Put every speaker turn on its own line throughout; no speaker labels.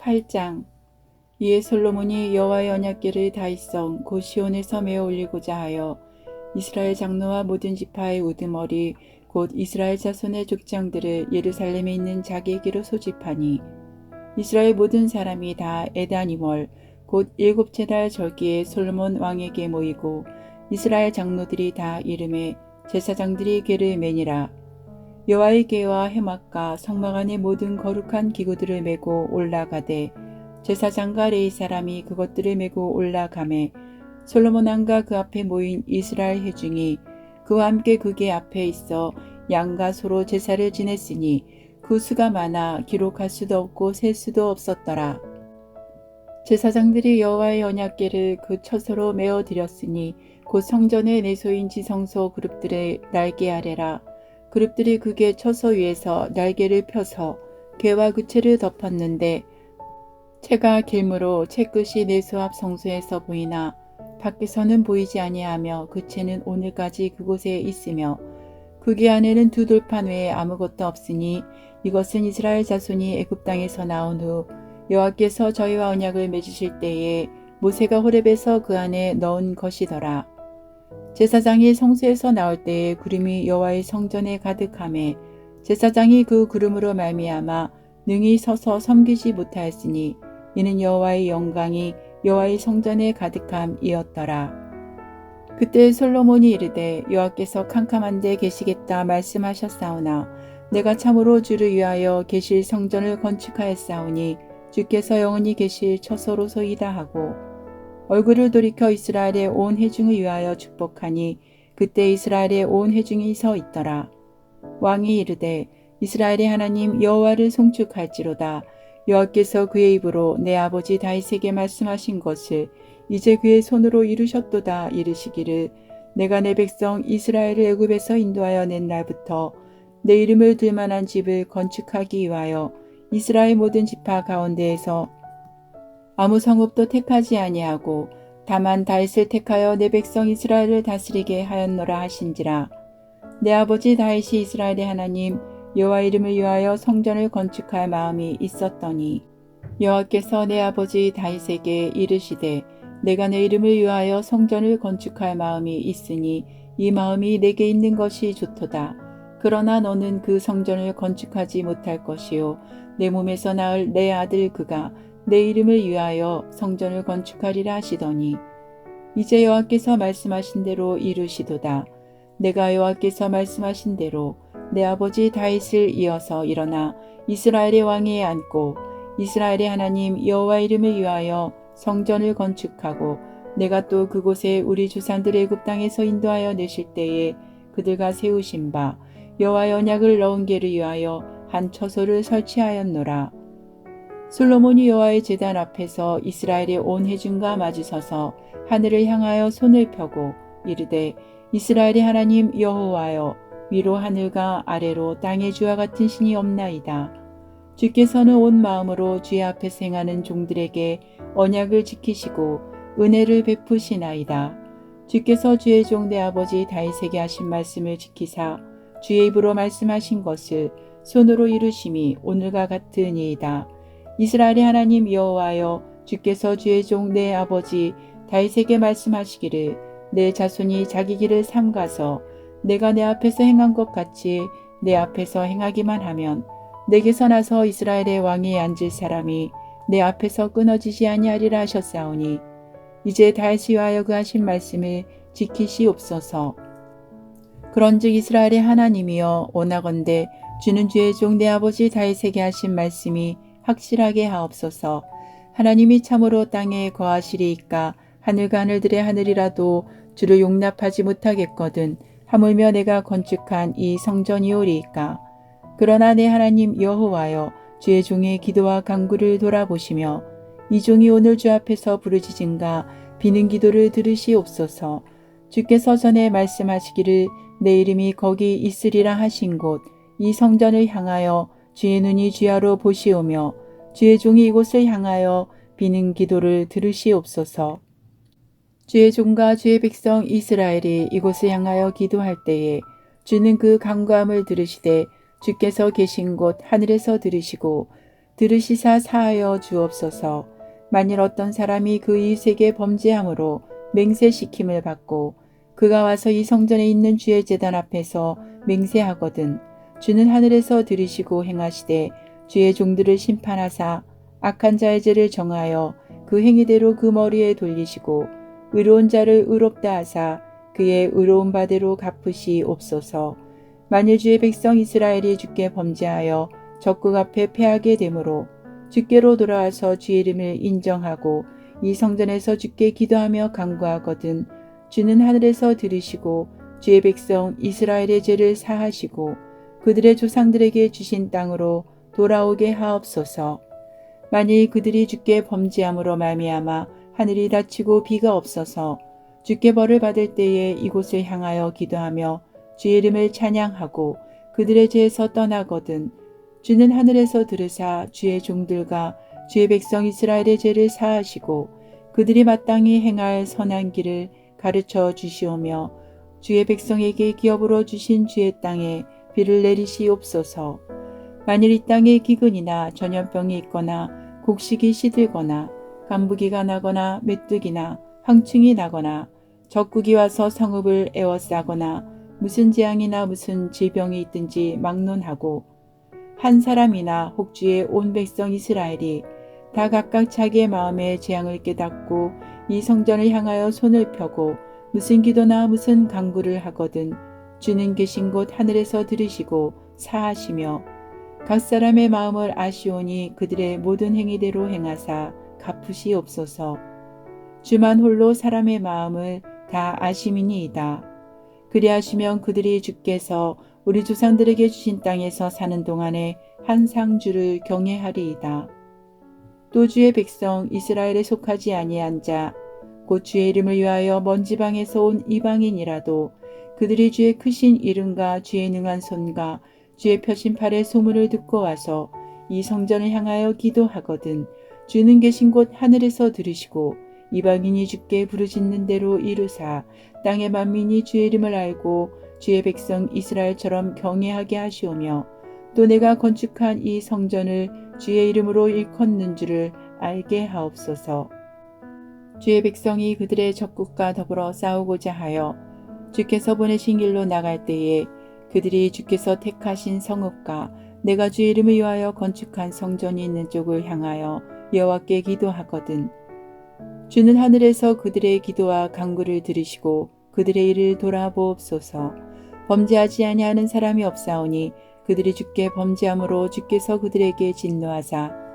8장. 이에 솔로몬이 여호와의 언약궤를 다윗성 곧 시온에서 메어 올리고자 하여 이스라엘 장로와 모든 지파의 우두머리 곧 이스라엘 자손의 족장들을 예루살렘에 있는 자기에게로 소집하니 이스라엘 모든 사람이 다 에다니멀 곧 7째 달 절기에 솔로몬 왕에게 모이고 이스라엘 장로들이 다 이름에 제사장들이 궤를 매니라. 여호와의 궤와 해막과 성막 안의 모든 거룩한 기구들을 메고 올라가되 제사장과 레위 사람이 그것들을 메고 올라가매 솔로몬 왕과 그 앞에 모인 이스라엘 회중이 그와 함께 그 궤 앞에 있어 양과 소로 제사를 지냈으니 그 수가 많아 기록할 수도 없고 셀 수도 없었더라. 제사장들이 여호와의 언약궤를 그 처소로 메어 드렸으니 곧 성전의 내소인 지성소 그룹들의 날개 아래라. 그룹들이 그 궤 처소 위에서 날개를 펴서 궤와 그 채를 덮었는데 채가 길므로 채끝이 내소 앞 성소에서 보이나 밖에서는 보이지 아니하며 그 채는 오늘까지 그곳에 있으며 그 궤 안에는 두 돌판 외에 아무것도 없으니 이것은 이스라엘 자손이 애굽 땅에서 나온 후 여호와께서 저희와 언약을 맺으실 때에 모세가 호렙에서 그 안에 넣은 것이더라. 제사장이 성소에서 나올 때에 구름이 여호와의 성전에 가득하매 제사장이 그 구름으로 말미암아 능히 서서 섬기지 못하였으니 이는 여호와의 영광이 여호와의 성전에 가득함이었더라. 그때 솔로몬이 이르되 여호와께서 캄캄한데 계시겠다 말씀하셨사오나 내가 참으로 주를 위하여 계실 성전을 건축하였사오니 주께서 영원히 계실 처소로소이다 하고 얼굴을 돌이켜 이스라엘의 온 회중을 위하여 축복하니 그때 이스라엘의 온 회중이 서 있더라. 왕이 이르되 이스라엘의 하나님 여호와를 송축할지로다. 여호와께서 그의 입으로 내 아버지 다윗에게 말씀하신 것을 이제 그의 손으로 이루셨도다 이르시기를 내가 내 백성 이스라엘을 애굽에서 인도하여 낸 날부터 내 이름을 들 만한 집을 건축하기 위하여 이스라엘 모든 지파 가운데에서 아무 성읍도 택하지 아니하고 다만 다윗을 택하여 내 백성 이스라엘을 다스리게 하였노라 하신지라. 내 아버지 다윗이 이스라엘의 하나님 여호와 이름을 위하여 성전을 건축할 마음이 있었더니 여호와께서 내 아버지 다윗에게 이르시되 내가 내 이름을 위하여 성전을 건축할 마음이 있으니 이 마음이 내게 있는 것이 좋도다. 그러나 너는 그 성전을 건축하지 못할 것이요 내 몸에서 낳을 내 아들 그가 내 이름을 위하여 성전을 건축하리라 하시더니 이제 여호와께서 말씀하신 대로 이루시도다. 내가 여호와께서 말씀하신 대로 내 아버지 다윗을 이어서 일어나 이스라엘의 왕위에 앉고 이스라엘의 하나님 여호와 이름을 위하여 성전을 건축하고 내가 또 그곳에 우리 조상들의 애굽 땅에서 인도하여 내실 때에 그들과 세우신 바 여호와의 언약을 넣은 궤를 위하여 한 처소를 설치하였노라. 솔로몬이 여호와의 제단 앞에서 이스라엘의 온 회중과 마주서서 하늘을 향하여 손을 펴고 이르되 이스라엘의 하나님 여호와여 위로 하늘과 아래로 땅의 주와 같은 신이 없나이다. 주께서는 온 마음으로 주의 앞에서 행하는 종들에게 언약을 지키시고 은혜를 베푸시나이다. 주께서 주의 종 내 아버지 다윗에게 하신 말씀을 지키사 주의 입으로 말씀하신 것을 손으로 이루심이 오늘과 같으니이다. 이스라엘의 하나님 여호와여 주께서 주의 종 내 아버지 다윗에게 말씀하시기를 내 자손이 자기 길을 삼가서 내가 내 앞에서 행한 것 같이 내 앞에서 행하기만 하면 내게서 나서 이스라엘의 왕위에 앉을 사람이 내 앞에서 끊어지지 아니하리라 하셨사오니 이제 다윗을 위하여 그 하신 말씀을 지키시옵소서. 그런즉 이스라엘의 하나님이여 원하건대 주는 주의 종 내 아버지 다윗에게 하신 말씀이 확실하게 하옵소서. 하나님이 참으로 땅에 거하시리이까 하늘과 하늘들의 하늘이라도 주를 용납하지 못하겠거든 하물며 내가 건축한 이 성전이오리이까. 그러나 내 하나님 여호와여 주의 종의 기도와 간구를 돌아보시며 이 종이 오늘 주 앞에서 부르짖은가 비는 기도를 들으시옵소서. 주께서 전에 말씀하시기를 내 이름이 거기 있으리라 하신 곳 이 성전을 향하여 주의 눈이 주야로 보시오며 주의 종이 이곳을 향하여 비는 기도를 들으시옵소서. 주의 종과 주의 백성 이스라엘이 이곳을 향하여 기도할 때에 주는 그 간구함을 들으시되 주께서 계신 곳 하늘에서 들으시고 들으시사 사하여 주옵소서. 만일 어떤 사람이 그 이웃에게 범죄함으로 맹세시킴을 받고 그가 와서 이 성전에 있는 주의 제단 앞에서 맹세하거든 주는 하늘에서 들으시고 행하시되 주의 종들을 심판하사 악한 자의 죄를 정하여 그 행위대로 그 머리에 돌리시고 의로운 자를 의롭다 하사 그의 의로운 바대로 갚으시옵소서. 만일 주의 백성 이스라엘이 주께 범죄하여 적국 앞에 패하게 되므로 주께로 돌아와서 주의 이름을 인정하고 이 성전에서 주께 기도하며 간구하거든 주는 하늘에서 들으시고 주의 백성 이스라엘의 죄를 사하시고 그들의 조상들에게 주신 땅으로 돌아오게 하옵소서. 만일 그들이 주께 범죄함으로 말미암아 하늘이 닫히고 비가 없어서 주께 벌을 받을 때에 이곳을 향하여 기도하며 주의 이름을 찬양하고 그들의 죄에서 떠나거든 주는 하늘에서 들으사 주의 종들과 주의 백성 이스라엘의 죄를 사하시고 그들이 마땅히 행할 선한 길을 가르쳐 주시오며 주의 백성에게 기업으로 주신 주의 땅에 비를 내리시옵소서. 만일 이 땅에 기근이나 전염병이 있거나 곡식이 시들거나 간부기가 나거나 메뚜기나 황충이 나거나 적국이 와서 성읍을 에워싸거나 무슨 재앙이나 무슨 질병이 있든지 막론하고 한 사람이나 혹주의 온 백성 이스라엘이 다 각각 자기의 마음의 재앙을 깨닫고 이 성전을 향하여 손을 펴고 무슨 기도나 무슨 간구를 하거든 주는 계신 곳 하늘에서 들으시고 사하시며 각 사람의 마음을 아시오니 그들의 모든 행위대로 행하사 갚으시옵소서. 주만 홀로 사람의 마음을 다 아심이니이다. 그리하시면 그들이 주께서 우리 조상들에게 주신 땅에서 사는 동안에 항상 주를 경외하리이다. 또 주의 백성 이스라엘에 속하지 아니한 자 곧 주의 이름을 위하여 먼 지방에서 온 이방인이라도 그들이 주의 크신 이름과 주의 능한 손과 주의 펴신 팔의 소문을 듣고 와서 이 성전을 향하여 기도하거든 주는 계신 곳 하늘에서 들으시고 이방인이 주께 부르짖는 대로 이루사 땅의 만민이 주의 이름을 알고 주의 백성 이스라엘처럼 경외하게 하시오며 또 내가 건축한 이 성전을 주의 이름으로 일컫는 줄을 알게 하옵소서. 주의 백성이 그들의 적국과 더불어 싸우고자 하여 주께서 보내신 길로 나갈 때에 그들이 주께서 택하신 성읍과 내가 주의 이름을 위하여 건축한 성전이 있는 쪽을 향하여 여호와께 기도하거든 주는 하늘에서 그들의 기도와 간구를 들으시고 그들의 일을 돌아보옵소서. 범죄하지 아니하는 사람이 없사오니 그들이 주께 범죄함으로 주께서 그들에게 진노하사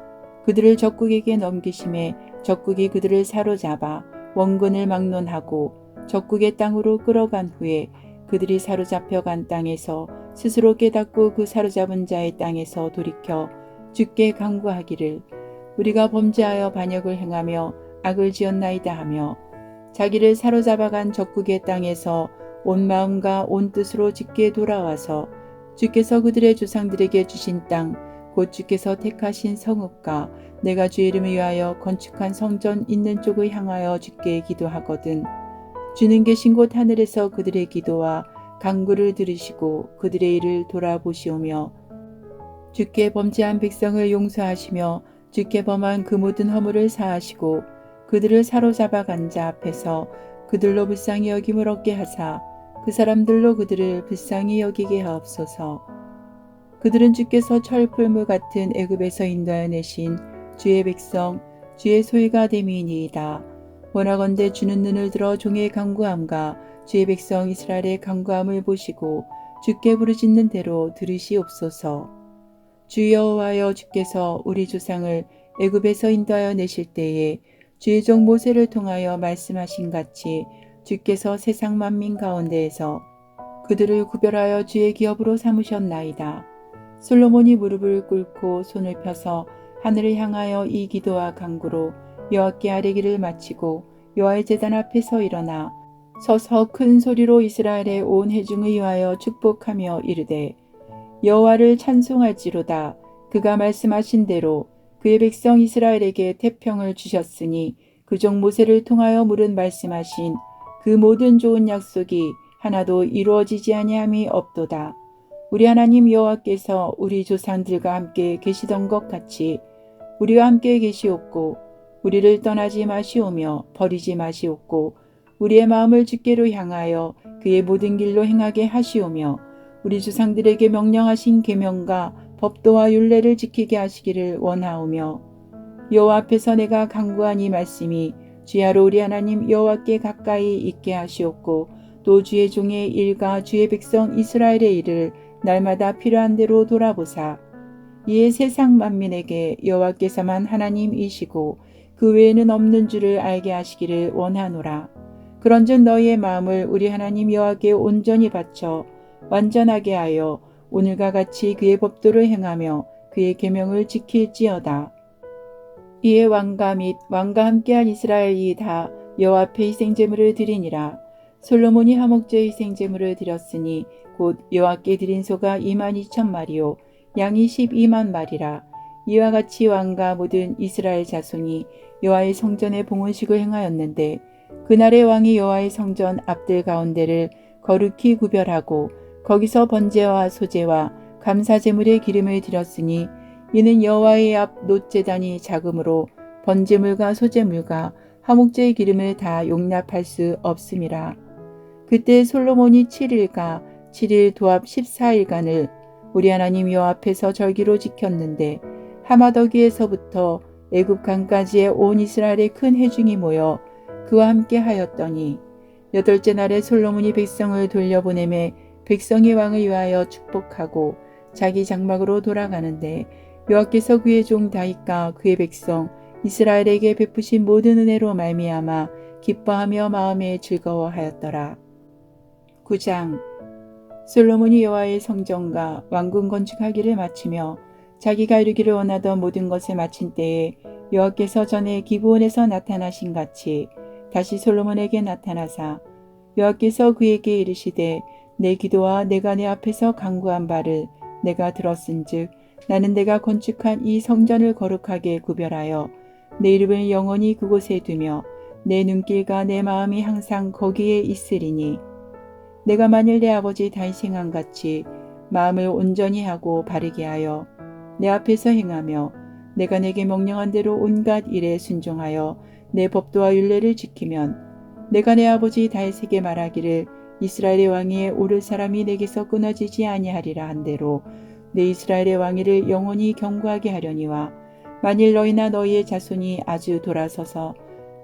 그들을 적국에게 넘기심에 적국이 그들을 사로잡아 원근을 막론하고 적국의 땅으로 끌어간 후에 그들이 사로잡혀 간 땅에서 스스로 깨닫고 그 사로잡은 자의 땅에서 돌이켜 주께 간구하기를 우리가 범죄하여 반역을 행하며 악을 지었나이다 하며 자기를 사로잡아간 적국의 땅에서 온 마음과 온 뜻으로 주께 돌아와서 주께서 그들의 조상들에게 주신 땅 곧 주께서 택하신 성읍과 내가 주의 이름을 위하여 건축한 성전 있는 쪽을 향하여 주께 기도하거든 주는 계신 곳 하늘에서 그들의 기도와 간구를 들으시고 그들의 일을 돌아보시오며 주께 범죄한 백성을 용서하시며 주께 범한 그 모든 허물을 사하시고 그들을 사로잡아간 자 앞에서 그들로 불쌍히 여김을 얻게 하사 그 사람들로 그들을 불쌍히 여기게 하옵소서. 그들은 주께서 철풀무 같은 애굽에서 인도하여 내신 주의 백성 주의 소유가 됨이니이다. 원하건대 주는 눈을 들어 종의 간구함과 주의 백성 이스라엘의 간구함을 보시고 주께 부르짖는 대로 들으시옵소서. 주 여호와여 주께서 우리 조상을 애굽에서 인도하여 내실 때에 주의 종 모세를 통하여 말씀하신 같이 주께서 세상 만민 가운데에서 그들을 구별하여 주의 기업으로 삼으셨나이다. 솔로몬이 무릎을 꿇고 손을 펴서 하늘을 향하여 이 기도와 간구로 여호와께 아뢰기를 마치고 여호와의 제단 앞에서 일어나 서서 큰 소리로 이스라엘의 온 회중을 위하여 축복하며 이르되 여호와를 찬송할지로다. 그가 말씀하신 대로 그의 백성 이스라엘에게 태평을 주셨으니 그 종 모세를 통하여 물은 말씀하신 그 모든 좋은 약속이 하나도 이루어지지 아니함이 없도다. 우리 하나님 여호와께서 우리 조상들과 함께 계시던 것 같이 우리와 함께 계시옵고 우리를 떠나지 마시오며 버리지 마시옵고 우리의 마음을 주께로 향하여 그의 모든 길로 행하게 하시오며 우리 조상들에게 명령하신 계명과 법도와 율례를 지키게 하시기를 원하오며 여호와 앞에서 내가 간구한 이 말씀이 주야로 우리 하나님 여호와께 가까이 있게 하시옵고 또 주의 종의 일과 주의 백성 이스라엘의 일을 날마다 필요한 대로 돌아보사 이에 세상 만민에게 여호와께서만 하나님이시고 그 외에는 없는 줄을 알게 하시기를 원하노라. 그런즉 너희의 마음을 우리 하나님 여호와께 온전히 바쳐 완전하게 하여 오늘과 같이 그의 법도를 행하며 그의 계명을 지킬지어다. 이에 왕과 및 왕과 함께한 이스라엘이 다 여호와 앞에 희생제물을 드리니라. 솔로몬이 화목제 희생제물을 드렸으니 곧 여호와께 드린 소가 22,000마리요 양이 12만 마리라. 이와 같이 왕과 모든 이스라엘 자손이 여호와의 성전에 봉헌식을 행하였는데 그날의 왕이 여호와의 성전 앞들 가운데를 거룩히 구별하고 거기서 번제와 소제와 감사제물의 기름을 드렸으니 이는 여호와의 앞 놋제단이 작으므로 번제물과 소제물과 화목제의 기름을 다 용납할 수 없음이라. 그때 솔로몬이 7일과 7일 도합 14일간을 우리 하나님 여호와 앞에서 절기로 지켰는데 하마더기에서부터 애굽강까지의 온 이스라엘의 큰 회중이 모여 그와 함께 하였더니 여덟째 날에 솔로몬이 백성을 돌려보내매 백성이 왕을 위하여 축복하고 자기 장막으로 돌아가는데 여호와께서 그의 종 다윗과 그의 백성 이스라엘에게 베푸신 모든 은혜로 말미암아 기뻐하며 마음에 즐거워하였더라. 9장 솔로몬이 여호와의 성전과 왕궁 건축하기를 마치며 자기가 이루기를 원하던 모든 것을 마친 때에 여호와께서 전에 기브온에서 나타나신 같이 다시 솔로몬에게 나타나사 여호와께서 그에게 이르시되 내 기도와 내가 내 앞에서 간구한 바를 내가 들었은즉 나는 내가 건축한 이 성전을 거룩하게 구별하여 내 이름을 영원히 그곳에 두며 내 눈길과 내 마음이 항상 거기에 있으리니 내가 만일 내 아버지 다윗 행한 같이 마음을 온전히 하고 바르게 하여 내 앞에서 행하며 내가 내게 명령한 대로 온갖 일에 순종하여 내 법도와 율례를 지키면 내가 내 아버지 다윗에게 말하기를 이스라엘의 왕위에 오를 사람이 내게서 끊어지지 아니하리라 한 대로 내 이스라엘의 왕위를 영원히 경고하게 하려니와 만일 너희나 너희의 자손이 아주 돌아서서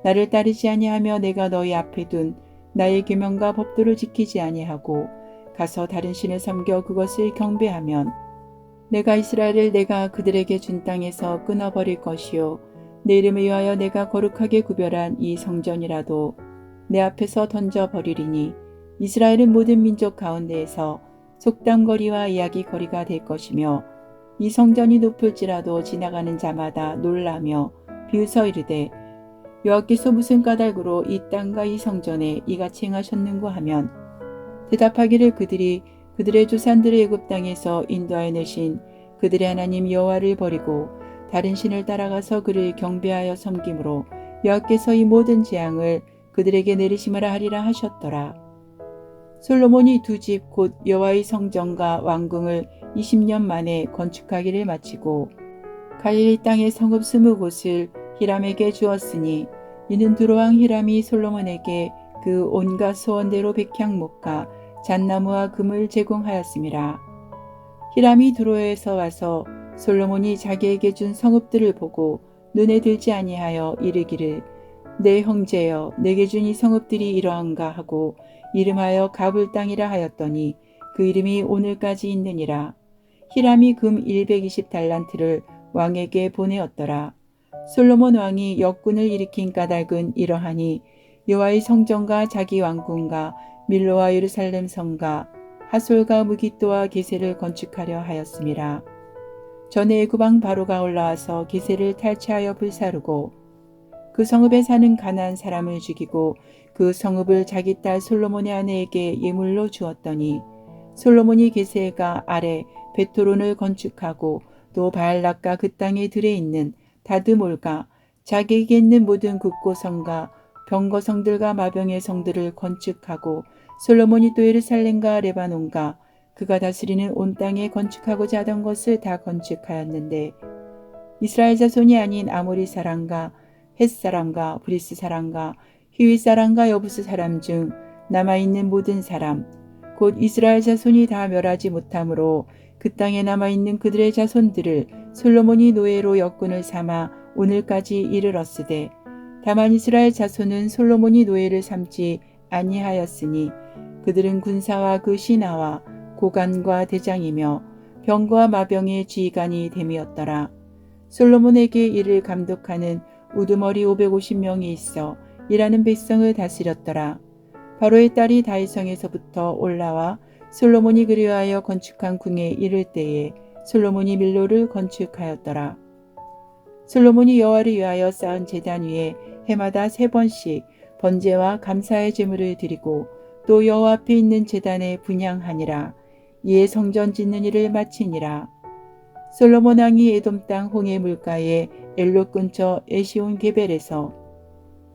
나를 따르지 아니하며 내가 너희 앞에 둔 나의 계명과 법도를 지키지 아니하고 가서 다른 신을 섬겨 그것을 경배하면 내가 이스라엘을 내가 그들에게 준 땅에서 끊어버릴 것이요 내 이름을 위하여 내가 거룩하게 구별한 이 성전이라도 내 앞에서 던져버리리니 이스라엘은 모든 민족 가운데에서 속담거리와 이야기거리가 될 것이며 이 성전이 높을지라도 지나가는 자마다 놀라며 비웃어 이르되 여호와께서 무슨 까닭으로 이 땅과 이 성전에 이같이 행하셨는고 하면 대답하기를 그들이 그들의 조상들을 애굽 땅에서 인도하여 내신 그들의 하나님 여호와를 버리고 다른 신을 따라가서 그를 경배하여 섬김으로 여호와께서 이 모든 재앙을 그들에게 내리심으라 하리라 하셨더라. 솔로몬이 두 집 곧 여호와의 성전과 왕궁을 20년 만에 건축하기를 마치고 갈릴리 땅의 성읍 20곳을 히람에게 주었으니 이는 두로왕 히람이 솔로몬에게 그 온갖 소원대로 백향목과 잣나무와 금을 제공하였음이라. 히람이 두로에서 와서 솔로몬이 자기에게 준 성읍들을 보고 눈에 들지 아니하여 이르기를 내 형제여 내게 준 이 성읍들이 이러한가 하고 이름하여 가불 땅이라 하였더니 그 이름이 오늘까지 있느니라. 히람이 금 120달란트를 왕에게 보내었더라. 솔로몬 왕이 역군을 일으킨 까닭은 이러하니 여호와의 성전과 자기 왕궁과 밀로와 예루살렘 성과 하솔과 무깃도와 게세를 건축하려 하였음이라. 전에 애굽왕 바로가 올라와서 게세를 탈취하여 불사르고 그 성읍에 사는 가나안 사람을 죽이고 그 성읍을 자기 딸 솔로몬의 아내에게 예물로 주었더니 솔로몬이 게세가 아래 베토론을 건축하고 또 바알락과 그 땅에 들에 있는 다드몰과 자기에게 있는 모든 국고성과 병거성들과 마병의 성들을 건축하고 솔로몬이 또 예루살렘과 레바논과 그가 다스리는 온 땅에 건축하고자 하던 것을 다 건축하였는데 이스라엘 자손이 아닌 아모리 사람과 헷 사람과 브리스 사람과 히윗 사람과 여부스 사람 중 남아있는 모든 사람 곧 이스라엘 자손이 다 멸하지 못하므로 그 땅에 남아있는 그들의 자손들을 솔로몬이 노예로 역군을 삼아 오늘까지 이르렀으되 다만 이스라엘 자손은 솔로몬이 노예를 삼지 아니하였으니 그들은 군사와 그 신하와 고관과 대장이며 병과 마병의 지휘관이 됨이었더라. 솔로몬에게 이를 감독하는 우두머리 550명이 있어 일하는 백성을 다스렸더라. 바로의 딸이 다윗성에서부터 올라와 솔로몬이 그리하여 건축한 궁에 이를 때에 솔로몬이 밀로를 건축하였더라. 솔로몬이 여호와를 위하여 쌓은 제단 위에 해마다 3번씩 번제와 감사의 제물을 드리고 또 여호와 앞에 있는 제단에 분향하니라. 이에 성전 짓는 일을 마치니라. 솔로몬 왕이 에돔 땅 홍해 물가에 엘롯 근처 에시온 게벨에서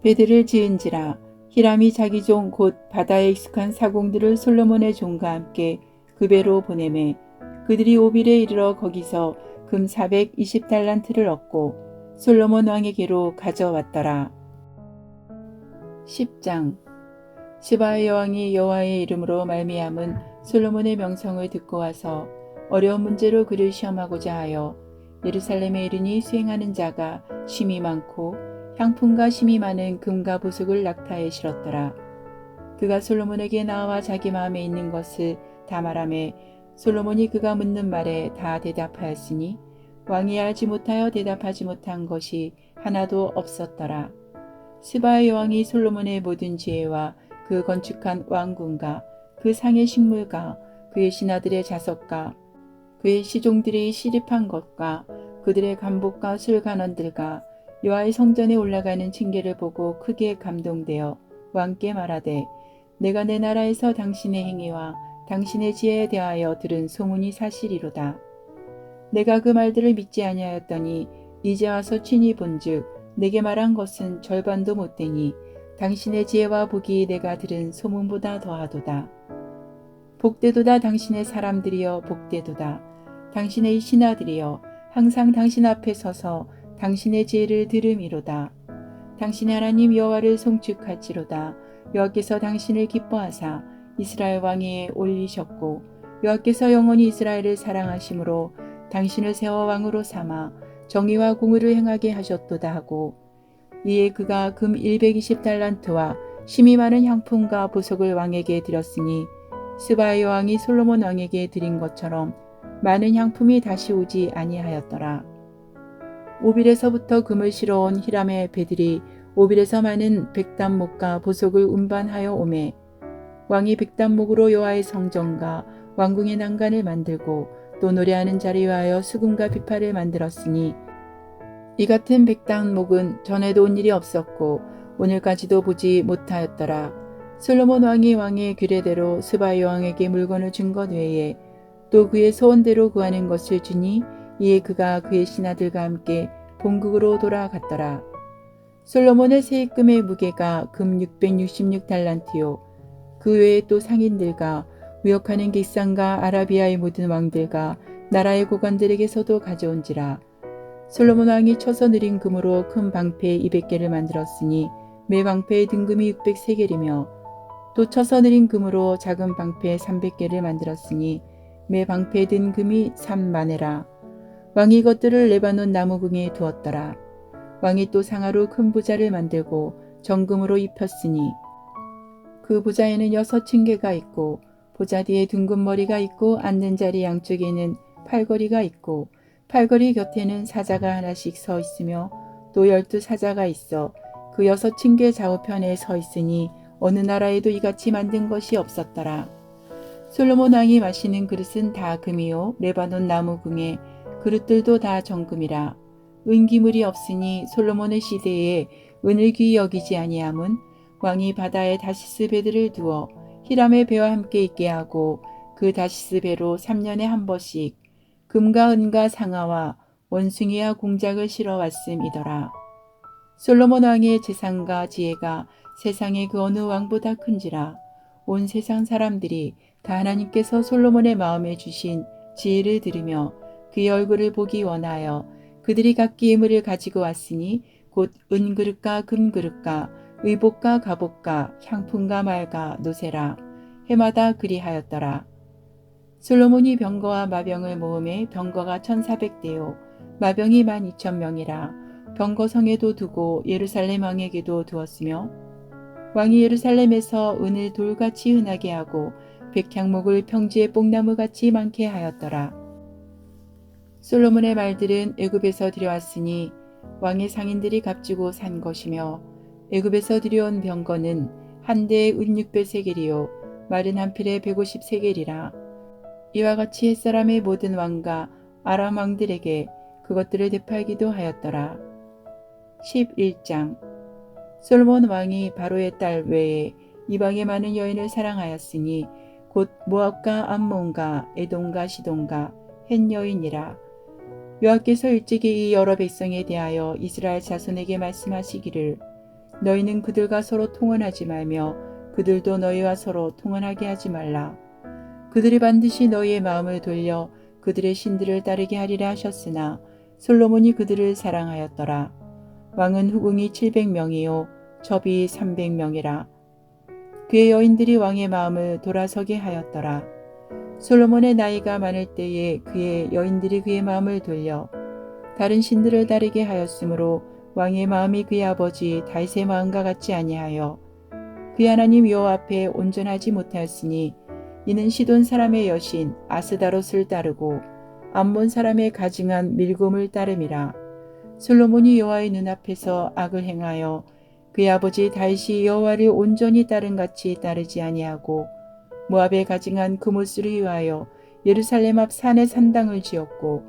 배들을 지은지라. 히람이 자기 종 곧 바다에 익숙한 사공들을 솔로몬의 종과 함께 그 배로 보내매 그들이 오빌에 이르러 거기서 금 420달란트를 얻고 솔로몬 왕에게로 가져왔더라. 10장 스바의 여왕이 여호와의 이름으로 말미암은 솔로몬의 명성을 듣고 와서 어려운 문제로 그를 시험하고자 하여 예루살렘에 이르니 수행하는 자가 심이 많고 향품과 심이 많은 금과 보석을 낙타에 실었더라. 그가 솔로몬에게 나와 자기 마음에 있는 것을 다 말하매 솔로몬이 그가 묻는 말에 다 대답하였으니 왕이 알지 못하여 대답하지 못한 것이 하나도 없었더라. 스바의 여왕이 솔로몬의 모든 지혜와 그 건축한 왕궁과 그 상의 식물과 그의 신하들의 자석과 그의 시종들이 시립한 것과 그들의 간복과 술관원들과 여호와의 성전에 올라가는 층계를 보고 크게 감동되어 왕께 말하되 내가 내 나라에서 당신의 행위와 당신의 지혜에 대하여 들은 소문이 사실이로다. 내가 그 말들을 믿지 아니하였더니 이제 와서 친히 본즉 내게 말한 것은 절반도 못되니 당신의 지혜와 복이 내가 들은 소문보다 더하도다. 복되도다 당신의 사람들이여 복되도다. 당신의 신하들이여 항상 당신 앞에 서서 당신의 지혜를 들음이로다. 당신의 하나님 여호와를 송축할지로다. 여호와께서 당신을 기뻐하사 이스라엘 왕위에 올리셨고 여호와께서 영원히 이스라엘을 사랑하심으로 당신을 세워 왕으로 삼아 정의와 공의를 행하게 하셨도다 하고 이에 그가 금 120달란트와 심이 많은 향품과 보석을 왕에게 드렸으니 스바의 여왕이 솔로몬 왕에게 드린 것처럼 많은 향품이 다시 오지 아니하였더라. 오빌에서부터 금을 실어온 히람의 배들이 오빌에서 많은 백단목과 보석을 운반하여 오매 왕이 백단목으로 여호와의 성전과 왕궁의 난간을 만들고 또 노래하는 자를 위하여 수금과 비파를 만들었으니 이 같은 백단목은 전에도 온 일이 없었고 오늘까지도 보지 못하였더라. 솔로몬 왕이 왕의 규례대로 스바의 여왕에게 물건을 준 것 외에 또 그의 소원대로 구하는 것을 주니 이에 그가 그의 신하들과 함께 본국으로 돌아갔더라. 솔로몬의 세입금의 무게가 금 666달란트요. 그 외에 또 상인들과 무역하는 객상과 아라비아의 모든 왕들과 나라의 고관들에게서도 가져온지라. 솔로몬 왕이 쳐서 느린 금으로 큰 방패 200개를 만들었으니 매 방패의 등금이 603개이며 또 쳐서 느린 금으로 작은 방패 300개를 만들었으니 매 방패에 든 금이 3만회라. 왕이 이것들을 레바논 나무궁에 두었더라. 왕이 또 상하로 큰 보좌를 만들고 정금으로 입혔으니 그 보좌에는 6층계가 있고 보좌 뒤에 둥근 머리가 있고 앉는 자리 양쪽에는 팔걸이가 있고 팔걸이 곁에는 사자가 하나씩 서 있으며 또 12사자가 있어 그 6층계 좌우편에 서 있으니 어느 나라에도 이같이 만든 것이 없었더라. 솔로몬 왕이 마시는 그릇은 다 금이요 레바논 나무궁의 그릇들도 다 정금이라. 은기물이 없으니 솔로몬의 시대에 은을 귀히 여기지 아니함은 왕이 바다에 다시스 배들을 두어 히람의 배와 함께 있게 하고 그 다시스 배로 3년에 한 번씩 금과 은과 상아와 원숭이와 공작을 실어 왔음이더라. 솔로몬 왕의 재산과 지혜가 세상의 그 어느 왕보다 큰지라. 온 세상 사람들이 다 하나님께서 솔로몬의 마음에 주신 지혜를 들으며 그의 얼굴을 보기 원하여 그들이 각기 예물을 가지고 왔으니 곧 은그릇과 금그릇과 의복과 갑옷과 향품과 말과 노새라. 해마다 그리하였더라. 솔로몬이 병거와 마병을 모음에 병거가 1400대요 마병이 12,000명이라. 병거성에도 두고 예루살렘 왕에게도 두었으며 왕이 예루살렘에서 은을 돌같이 흔하게 하고 백향목을 평지에 뽕나무같이 많게 하였더라. 솔로몬의 말들은 애굽에서 들여왔으니 왕의 상인들이 값주고 산 것이며 애굽에서 들여온 병거는 한 대에 은 600세겔이요 말은 한 필에 150세겔이라. 이와 같이 햇사람의 모든 왕과 아람 왕들에게 그것들을 되팔기도 하였더라. 11장 솔로몬 왕이 바로의 딸 외에 이방의 많은 여인을 사랑하였으니 곧 모압과 암몬과 에돔과 시돈과 헷 여인이라. 여호와께서 일찍이 이 여러 백성에 대하여 이스라엘 자손에게 말씀하시기를 너희는 그들과 서로 통혼하지 말며 그들도 너희와 서로 통혼하게 하지 말라. 그들이 반드시 너희의 마음을 돌려 그들의 신들을 따르게 하리라 하셨으나 솔로몬이 그들을 사랑하였더라. 왕은 후궁이 700명이요 접이 300명이라. 그의 여인들이 왕의 마음을 돌아서게 하였더라. 솔로몬의 나이가 많을 때에 그의 여인들이 그의 마음을 돌려 다른 신들을 따르게 하였으므로 왕의 마음이 그의 아버지 다윗의 마음과 같지 아니하여 그의 하나님 여호와 앞에 온전하지 못하였으니 이는 시돈 사람의 여신 아스다롯을 따르고 암몬 사람의 가증한 밀곰을 따름이라. 솔로몬이 여호와의 눈앞에서 악을 행하여 그의 아버지 다윗이 여호와를 온전히 따른 같이 따르지 아니하고 모압에 가증한 그못을 위하여 예루살렘 앞 산에 산당을 지었고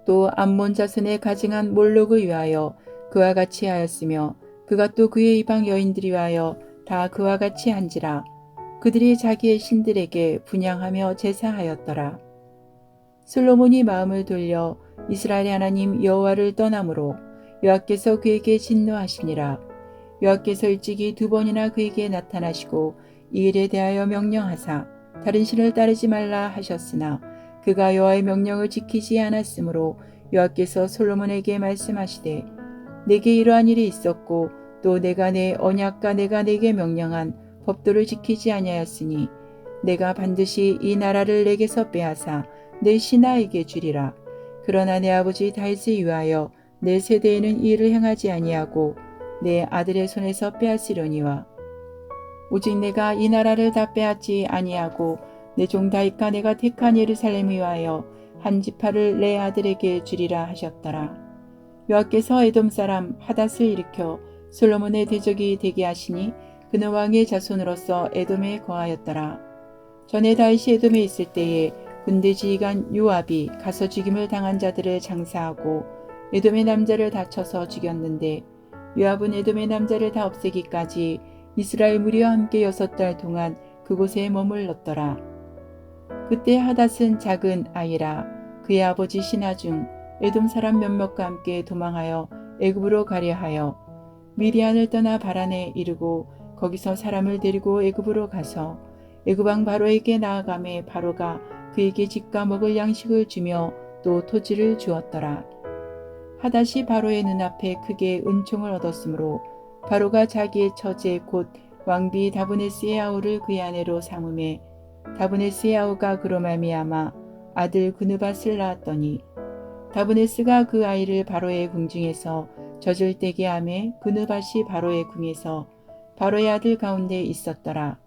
또 암몬 자손에 가증한 몰록을 위하여 그와 같이 하였으며 그가 또 그의 이방 여인들이 위하여 다 그와 같이 한지라. 그들이 자기의 신들에게 분향하며 제사하였더라. 솔로몬이 마음을 돌려 이스라엘의 하나님 여호와를 떠나므로 여호와께서 그에게 진노하시니라. 여호와께서 일찍이 2번이나 그에게 나타나시고 이 일에 대하여 명령하사 다른 신을 따르지 말라 하셨으나 그가 여호와의 명령을 지키지 않았으므로 여호와께서 솔로몬에게 말씀하시되 내게 이러한 일이 있었고 또 내가 내 언약과 내가 내게 명령한 법도를 지키지 아니하였으니 내가 반드시 이 나라를 내게서 빼앗아 내 신하에게 주리라. 그러나 내 아버지 다윗을 위하여 내 세대에는 이 일을 행하지 아니하고 내 아들의 손에서 빼앗으려니와 오직 내가 이 나라를 다 빼앗지 아니하고 내 종 다윗과 내가 택한 예루살렘을 위하여 한 지파를 내 아들에게 주리라 하셨더라. 여호와께서 에돔 사람 하닷을 일으켜 솔로몬의 대적이 되게 하시니 그는 왕의 자손으로서 에돔에 거하였더라. 전에 다윗이 에돔에 있을 때에 군대 지휘관 요압이 가서 죽임을 당한 자들을 장사하고 에돔의 남자를 다쳐서 죽였는데 요압은 에돔의 남자를 다 없애기까지 이스라엘 무리와 함께 6달 동안 그곳에 머물렀더라. 그때 하닷은 작은 아이라. 그의 아버지 신하 중 에돔 사람 몇몇과 함께 도망하여 애굽으로 가려 하여 미디안을 떠나 바란에 이르고 거기서 사람을 데리고 애굽으로 가서 애굽 왕 바로에게 나아가매 바로가 그에게 집과 먹을 양식을 주며 또 토지를 주었더라. 하닷이 바로의 눈앞에 크게 은총을 얻었으므로 바로가 자기의 처제 곧 왕비 다브네스의 아우를 그의 아내로 삼음에 다브네스의 아우가 그로 말미암아 아들 그느밧을 낳았더니 다브네스가 그 아이를 바로의 궁중에서 젖을 떼게 하매 그느밧이 바로의 궁에서 바로의 아들 가운데 있었더라.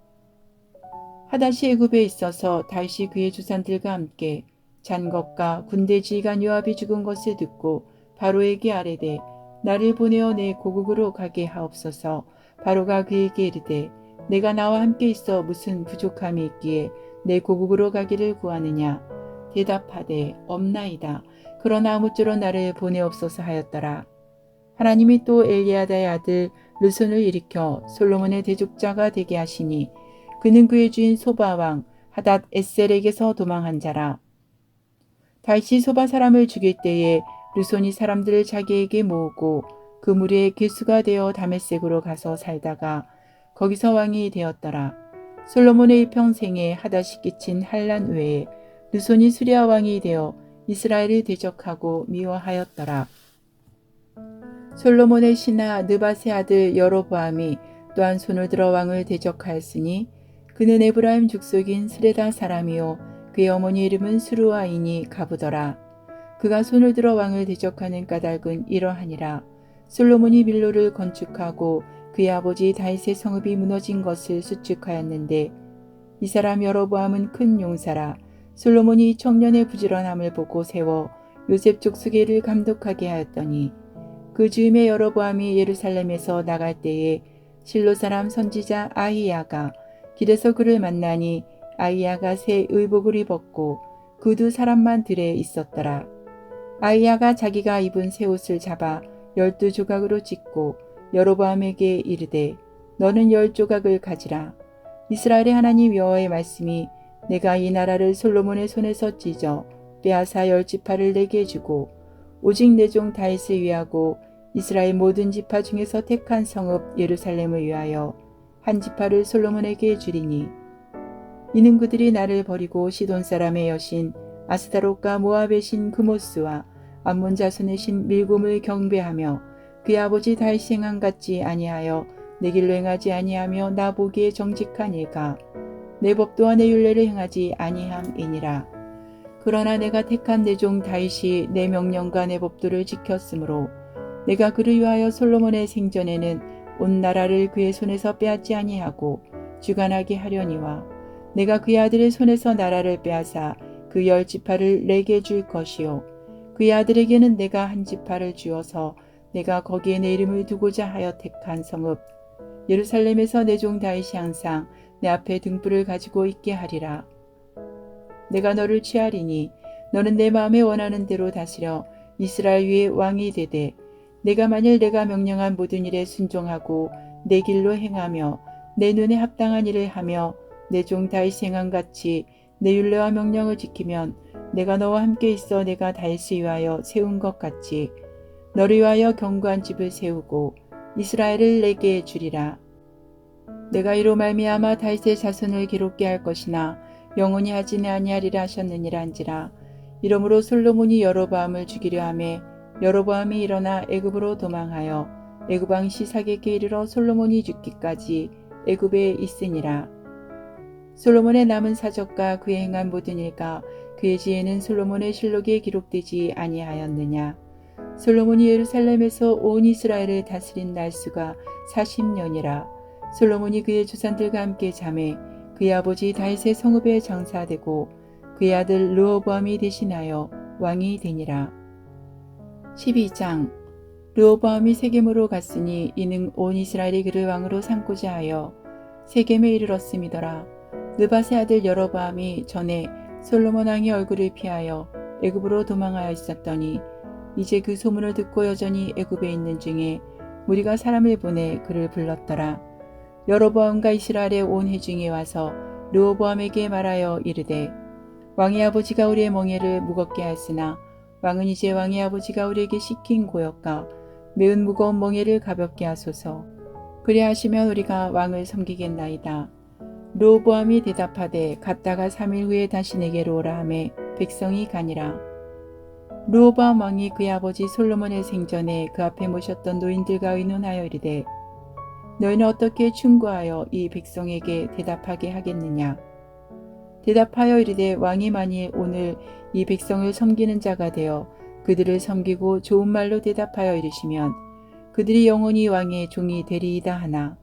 하닷이 애굽에 있어서 다윗이 그의 주산들과 함께 잔 것과 군대 지휘관 요압이 죽은 것을 듣고 바로에게 아뢰되 나를 보내어 내 고국으로 가게 하옵소서. 바로가 그에게 이르되 내가 나와 함께 있어 무슨 부족함이 있기에 내 고국으로 가기를 구하느냐. 대답하되 없나이다. 그러나 아무쪼록 나를 보내옵소서 하였더라. 하나님이 또 엘리야다의 아들 르손을 일으켜 솔로몬의 대족자가 되게 하시니 그는 그의 주인 소바 왕 하닷 에셀에게서 도망한 자라. 다윗이 소바 사람을 죽일 때에 르손이 사람들을 자기에게 모으고 그 무리의 괴수가 되어 다메섹으로 가서 살다가 거기서 왕이 되었더라. 솔로몬의 일평생에 하닷이 끼친 환난 외에 르손이 수리아 왕이 되어 이스라엘을 대적하고 미워하였더라. 솔로몬의 신하 느밧의 아들 여로보암이 또한 손을 들어 왕을 대적하였으니 그는 에브라임 족속인 스레다 사람이요 그의 어머니 이름은 스루아이니 가부더라. 그가 손을 들어 왕을 대적하는 까닭은 이러하니라. 솔로몬이 밀로를 건축하고 그의 아버지 다윗의 성읍이 무너진 것을 수축하였는데 이 사람 여로보암은 큰 용사라. 솔로몬이 청년의 부지런함을 보고 세워 요셉 족속의를 감독하게 하였더니 그 즈음에 여로보암이 예루살렘에서 나갈 때에 실로 사람 선지자 아히야가 길에서 그를 만나니 아히야가 새 의복을 입었고 그 두 사람만 들에 있었더라. 아히야가 자기가 입은 새 옷을 잡아 12조각으로 찢고 여로보암에게 이르되 너는 10조각을 가지라. 이스라엘의 하나님 여호와의 말씀이 내가 이 나라를 솔로몬의 손에서 찢어 빼앗아 10지파를 내게 주고 오직 내 종 다윗을 위하고 이스라엘 모든 지파 중에서 택한 성읍 예루살렘을 위하여 한 지파를 솔로몬에게 주리니 이는 그들이 나를 버리고 시돈 사람의 여신 아스다롯과 모압의 신 그모스와 암몬 자손의 신 밀곰을 경배하며 그의 아버지 다윗이 행한 같지 아니하여 내 길로 행하지 아니하며 나 보기에 정직한 일가 내 법도와 내 율례를 행하지 아니함이니라. 그러나 내가 택한 내 종 다윗이 내 명령과 내 법도를 지켰으므로 내가 그를 위하여 솔로몬의 생전에는 온 나라를 그의 손에서 빼앗지 아니하고 주관하게 하려니와 내가 그의 아들의 손에서 나라를 빼앗아 그 10지파를 내게 줄 것이요 그의 아들에게는 내가 한 지파를 주어서 내가 거기에 내 이름을 두고자 하여 택한 성읍 예루살렘에서 내 종 다윗이 항상 내 앞에 등불을 가지고 있게 하리라. 내가 너를 취하리니 너는 내 마음에 원하는 대로 다스려 이스라엘 위에 왕이 되되 내가 만일 내가 명령한 모든 일에 순종하고 내 길로 행하며 내 눈에 합당한 일을 하며 내 종 다윗 행한 같이 내 율례와 명령을 지키면 내가 너와 함께 있어 내가 다윗을 위하여 세운 것 같이 너를 위하여 견고한 집을 세우고 이스라엘을 내게 주리라. 내가 이로 말미암아 다윗의 자손을 기록게 할 것이나 영원히 하지는 아니하리라 하셨느니라 한지라. 이러므로 솔로몬이 여로보암을 죽이려 하매 여로보암이 일어나 애굽으로 도망하여 애굽 왕 시삭에게 이르러 솔로몬이 죽기까지 애굽에 있으니라. 솔로몬의 남은 사적과 그의 행한 모든 일과 그의 지혜는 솔로몬의 실록에 기록되지 아니하였느냐. 솔로몬이 예루살렘에서 온 이스라엘을 다스린 날수가 40년이라. 솔로몬이 그의 조상들과 함께 잠에 그의 아버지 다윗의 성읍에 장사되고 그의 아들 르호보암이 대신하여 왕이 되니라. 12장 르호보암이 세겜으로 갔으니 이는 온 이스라엘이 그를 왕으로 삼고자 하여 세겜에 이르렀음이더라. 느밧의 아들 여로보암이 전에 솔로몬 왕의 얼굴을 피하여 애굽으로 도망하여 있었더니 이제 그 소문을 듣고 여전히 애굽에 있는 중에 무리가 사람을 보내 그를 불렀더라. 여로보암과 이스라엘의 온 회중이 와서 르호보암에게 말하여 이르되 왕의 아버지가 우리의 멍에를 무겁게 하였으나 왕은 이제 왕의 아버지가 우리에게 시킨 고역과 매운 무거운 멍에를 가볍게 하소서. 그리하시면 우리가 왕을 섬기겠나이다. 르호보암이 대답하되 갔다가 3일 후에 다시 내게로 오라 하매 백성이 가니라. 르호보암 왕이 그의 아버지 솔로몬의 생전에 그 앞에 모셨던 노인들과 의논하여 이르되 너희는 어떻게 충고하여 이 백성에게 대답하게 하겠느냐. 대답하여 이르되 왕이 만일 오늘 이 백성을 섬기는 자가 되어 그들을 섬기고 좋은 말로 대답하여 이르시면 그들이 영원히 왕의 종이 되리이다 하나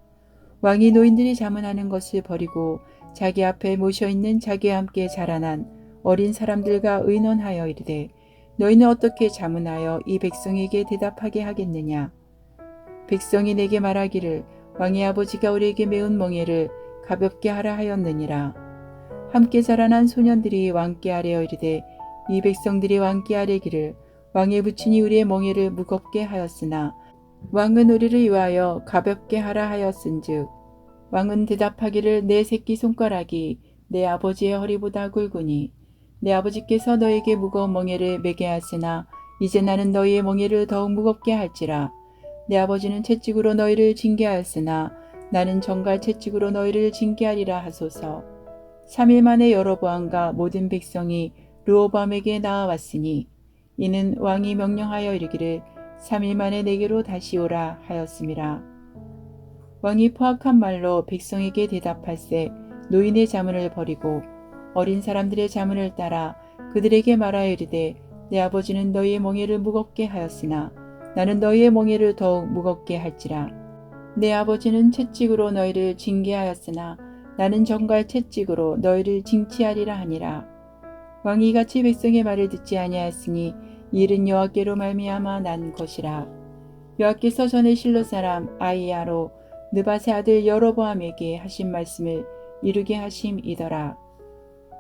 왕이 노인들이 자문하는 것을 버리고 자기 앞에 모셔있는 자기와 함께 자라난 어린 사람들과 의논하여 이르되 너희는 어떻게 자문하여 이 백성에게 대답하게 하겠느냐. 백성이 내게 말하기를 왕의 아버지가 우리에게 매운 멍에를 가볍게 하라 하였느니라. 함께 자라난 소년들이 왕께 아뢰어 이르되 이 백성들이 왕께 아뢰기를 왕의 부친이 우리의 멍에를 무겁게 하였으나 왕은 우리를 위하여 가볍게 하라 하였은즉 왕은 대답하기를 내 새끼손가락이 내 아버지의 허리보다 굵으니 내 아버지께서 너에게 무거운 멍에를 매게 하시나 이제 나는 너희의 멍에를 더욱 무겁게 할지라. 내 아버지는 채찍으로 너희를 징계하였으나 나는 정갈 채찍으로 너희를 징계하리라 하소서. 3일 만에 여로보암과 모든 백성이 르호보암에게 나아왔으니 이는 왕이 명령하여 이르기를 3일 만에 내게로 다시 오라 하였음이라. 왕이 포악한 말로 백성에게 대답할세 노인의 자문을 버리고 어린 사람들의 자문을 따라 그들에게 말하여 이르되 내 아버지는 너희의 멍에를 무겁게 하였으나 나는 너희의 멍에를 더욱 무겁게 할지라. 내 아버지는 채찍으로 너희를 징계하였으나 나는 정갈 채찍으로 너희를 징치하리라 하니라. 왕이 이같이 백성의 말을 듣지 아니하였으니 이 일은 여호와께로 말미암아 난 것이라. 여호와께서 전에 실로 사람 아히야로 느밧의 아들 여로보암에게 하신 말씀을 이루게 하심이더라.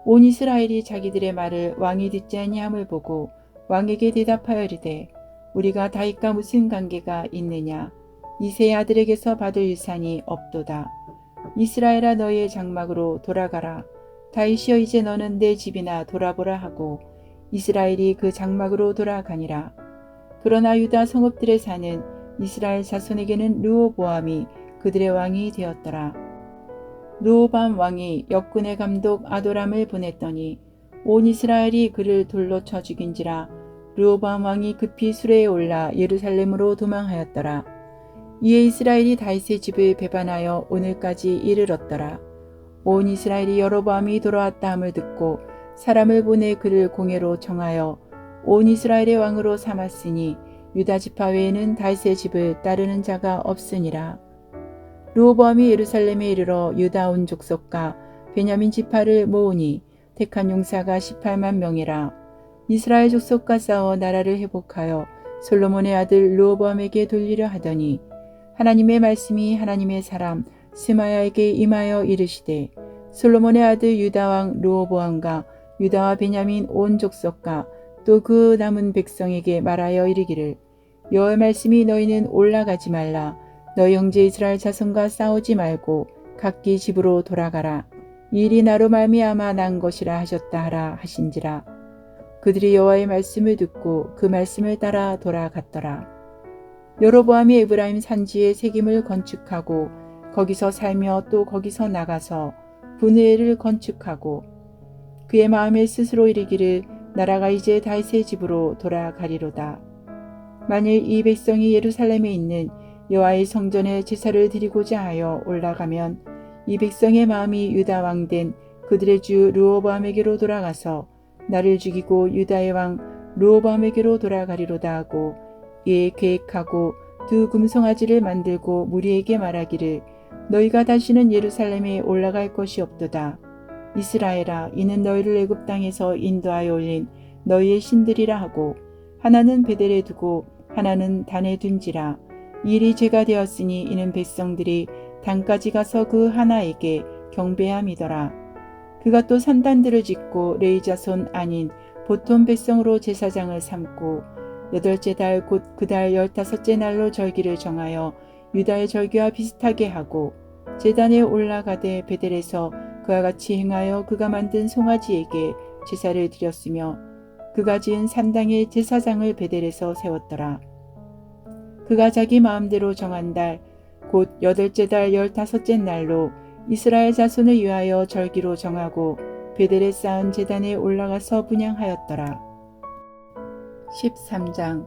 온 이스라엘이 자기들의 말을 왕이 듣지 아니함을 보고 왕에게 대답하여 이르되 우리가 다윗과 무슨 관계가 있느냐. 이새의 아들에게서 받을 유산이 없도다. 이스라엘아 너희의 장막으로 돌아가라. 다윗이여 이제 너는 내 집이나 돌아보라 하고 이스라엘이 그 장막으로 돌아가니라. 그러나 유다 성읍들에 사는 이스라엘 자손에게는 르호보암이 그들의 왕이 되었더라. 르호보암 왕이 역군의 감독 아도람을 보냈더니 온 이스라엘이 그를 돌로 쳐 죽인지라. 르호보암 왕이 급히 수레에 올라 예루살렘으로 도망하였더라. 이에 이스라엘이 다윗의 집을 배반하여 오늘까지 이르렀더라. 온 이스라엘이 여로보암이 돌아왔다 함을 듣고 사람을 보내 그를 공회로 청하여 온 이스라엘의 왕으로 삼았으니 유다 지파 외에는 다윗의 집을 따르는 자가 없으니라. 르호보암이 예루살렘에 이르러 유다 온 족속과 베냐민 지파를 모으니 택한 용사가 18만 명이라. 이스라엘 족속과 싸워 나라를 회복하여 솔로몬의 아들 르호보암에게 돌리려 하더니 하나님의 말씀이 하나님의 사람 스마야에게 임하여 이르시되 솔로몬의 아들 유다 왕 르호보암과 유다와 베냐민 온 족속과 또 그 남은 백성에게 말하여 이르기를 여호와의 말씀이 너희는 올라가지 말라. 너희 형제 이스라엘 자손과 싸우지 말고 각기 집으로 돌아가라. 이 일이 나로 말미암아 난 것이라 하셨다 하라 하신지라. 그들이 여호와의 말씀을 듣고 그 말씀을 따라 돌아갔더라. 여로보암이 에브라임 산지에 새김을 건축하고 거기서 살며 또 거기서 나가서 분회를 건축하고 그의 마음에 스스로 이르기를 나라가 이제 다윗의 집으로 돌아가리로다. 만일 이 백성이 예루살렘에 있는 여호와의 성전에 제사를 드리고자 하여 올라가면 이 백성의 마음이 유다 왕 된 그들의 주 르호보암에게로 돌아가서 나를 죽이고 유다의 왕 르호보암에게로 돌아가리로다 하고 이에 계획하고 두 금송아지를 만들고 무리에게 말하기를 너희가 다시는 예루살렘에 올라갈 것이 없도다. 이스라엘아 이는 너희를 애굽 땅에서 인도하여 올린 너희의 신들이라 하고 하나는 베델에 두고 하나는 단에 둔지라. 이 일이 죄가 되었으니 이는 백성들이 단까지 가서 그 하나에게 경배함이더라. 그가 또 산단들을 짓고 레위 자손 아닌 보통 백성으로 제사장을 삼고 여덟째 달 곧 그 달 15째 날로 절기를 정하여 유다의 절기와 비슷하게 하고 제단에 올라가되 베델에서 그와 같이 행하여 그가 만든 송아지에게 제사를 드렸으며 그가 지은 산당의 제사장을 베델에서 세웠더라. 그가 자기 마음대로 정한 달 곧 여덟째 달 15째 날로 이스라엘 자손을 위하여 절기로 정하고 베델에 쌓은 제단에 올라가서 분향하였더라. 13장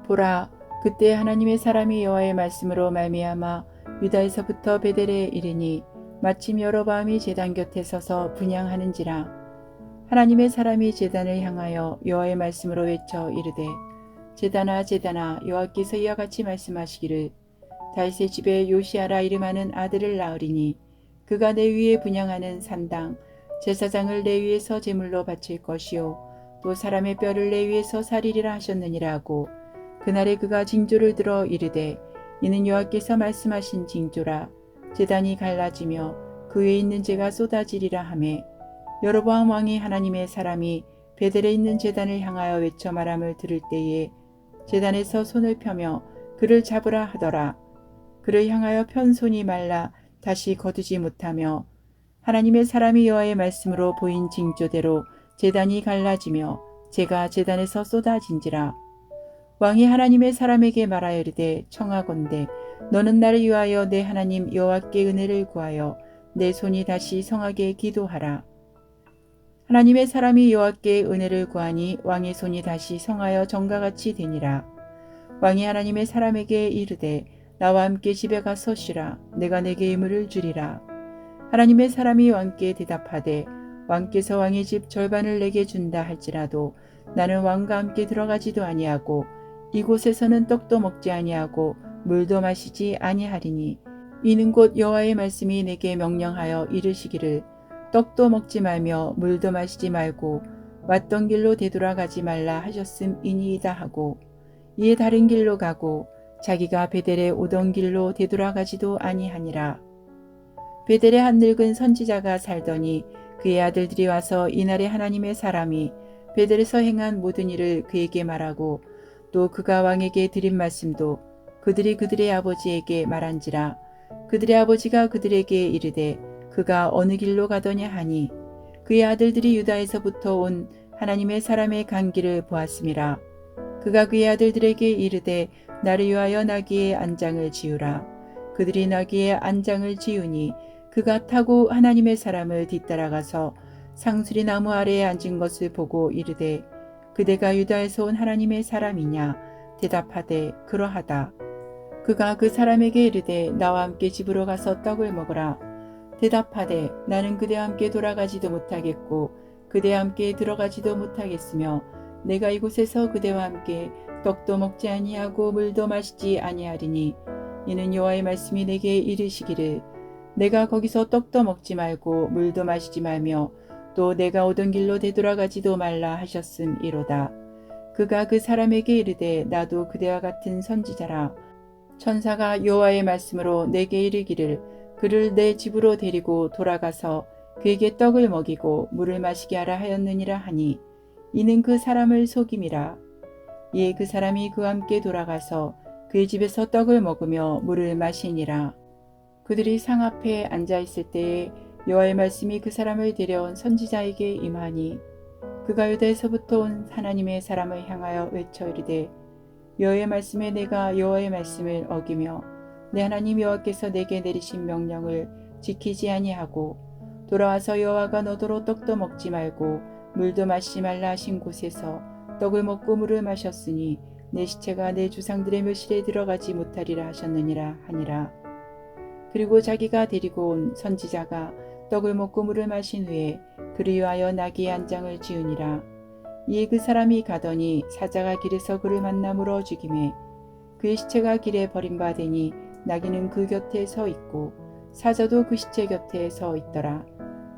보라 그때 하나님의 사람이 여호와의 말씀으로 말미암아 유다에서부터 베델에 이르니 마침 여로보암이 제단 곁에 서서 분향하는지라. 하나님의 사람이 제단을 향하여 여호와의 말씀으로 외쳐 이르되 제단아 제단아 여호와께서 이와 같이 말씀하시기를 다윗의 집에 요시아라 이름하는 아들을 낳으리니 그가 내 위에 분향하는 산당 제사장을 내 위에서 제물로 바칠 것이요 또 사람의 뼈를 내 위에서 살리리라 하셨느니라 하고 그날에 그가 징조를 들어 이르되 이는 여호와께서 말씀하신 징조라. 제단이 갈라지며 그 위에 있는 재가 쏟아지리라 하매 여로보암 왕이 하나님의 사람이 베델에 있는 제단을 향하여 외쳐 말함을 들을 때에 제단에서 손을 펴며 그를 잡으라 하더라. 그를 향하여 편 손이 말라 다시 거두지 못하며 하나님의 사람이 여호와의 말씀으로 보인 징조대로 제단이 갈라지며 재가 제단에서 쏟아진지라. 왕이 하나님의 사람에게 말하여 이르되 청하건대 너는 나를 위하여 내 하나님 여호와께 은혜를 구하여 내 손이 다시 성하게 기도하라. 하나님의 사람이 여호와께 은혜를 구하니 왕의 손이 다시 성하여 전과 같이 되니라. 왕이 하나님의 사람에게 이르되 나와 함께 집에 가서 쉬라. 내가 내게 예물을 주리라. 하나님의 사람이 왕께 대답하되 왕께서 왕의 집 절반을 내게 준다 할지라도 나는 왕과 함께 들어가지도 아니하고 이곳에서는 떡도 먹지 아니하고 물도 마시지 아니하리니 이는 곧 여호와의 말씀이 내게 명령하여 이르시기를 떡도 먹지 말며 물도 마시지 말고 왔던 길로 되돌아가지 말라 하셨음이니이다 하고 이에 다른 길로 가고 자기가 베델에 오던 길로 되돌아가지도 아니하니라. 베델에 한 늙은 선지자가 살더니 그의 아들들이 와서 이날에 하나님의 사람이 베델에서 행한 모든 일을 그에게 말하고 또 그가 왕에게 드린 말씀도 그들이 그들의 아버지에게 말한지라. 그들의 아버지가 그들에게 이르되 그가 어느 길로 가더냐 하니 그의 아들들이 유다에서부터 온 하나님의 사람의 간 길을 보았음이라. 그가 그의 아들들에게 이르되 나를 위하여 나귀의 안장을 지으라. 그들이 나귀의 안장을 지으니 그가 타고 하나님의 사람을 뒤따라가서 상수리 나무 아래에 앉은 것을 보고 이르되 그대가 유다에서 온 하나님의 사람이냐? 대답하되 그러하다. 그가 그 사람에게 이르되 나와 함께 집으로 가서 떡을 먹으라. 대답하되 나는 그대와 함께 돌아가지도 못하겠고 그대와 함께 들어가지도 못하겠으며 내가 이곳에서 그대와 함께 떡도 먹지 아니하고 물도 마시지 아니하리니 이는 여호와의 말씀이 내게 이르시기를 내가 거기서 떡도 먹지 말고 물도 마시지 말며 또 내가 오던 길로 되돌아가지도 말라 하셨음이로다. 그가 그 사람에게 이르되 나도 그대와 같은 선지자라. 천사가 여호와의 말씀으로 내게 이르기를 그를 내 집으로 데리고 돌아가서 그에게 떡을 먹이고 물을 마시게 하라 하였느니라 하니 이는 그 사람을 속임이라. 이에 그 사람이 그와 함께 돌아가서 그의 집에서 떡을 먹으며 물을 마시니라. 그들이 상 앞에 앉아 있을 때에 여호와의 말씀이 그 사람을 데려온 선지자에게 임하니 그가 유다에서부터 온 하나님의 사람을 향하여 외쳐 이르되 여호와의 말씀에 내가 여호와의 말씀을 어기며 내 하나님 여호와께서 내게 내리신 명령을 지키지 아니하고 돌아와서 여호와가 너더러 떡도 먹지 말고 물도 마시지 말라 하신 곳에서 떡을 먹고 물을 마셨으니 내 시체가 내 조상들의 묘실에 들어가지 못하리라 하셨느니라 하니라. 그리고 자기가 데리고 온 선지자가 떡을 먹고 물을 마신 후에 그를 위하여 나귀의 안장을 지으니라. 이에 그 사람이 가더니 사자가 길에서 그를 만나 물어 죽이매 그의 시체가 길에 버림받으니 나귀는 그 곁에 서 있고 사자도 그 시체 곁에 서 있더라.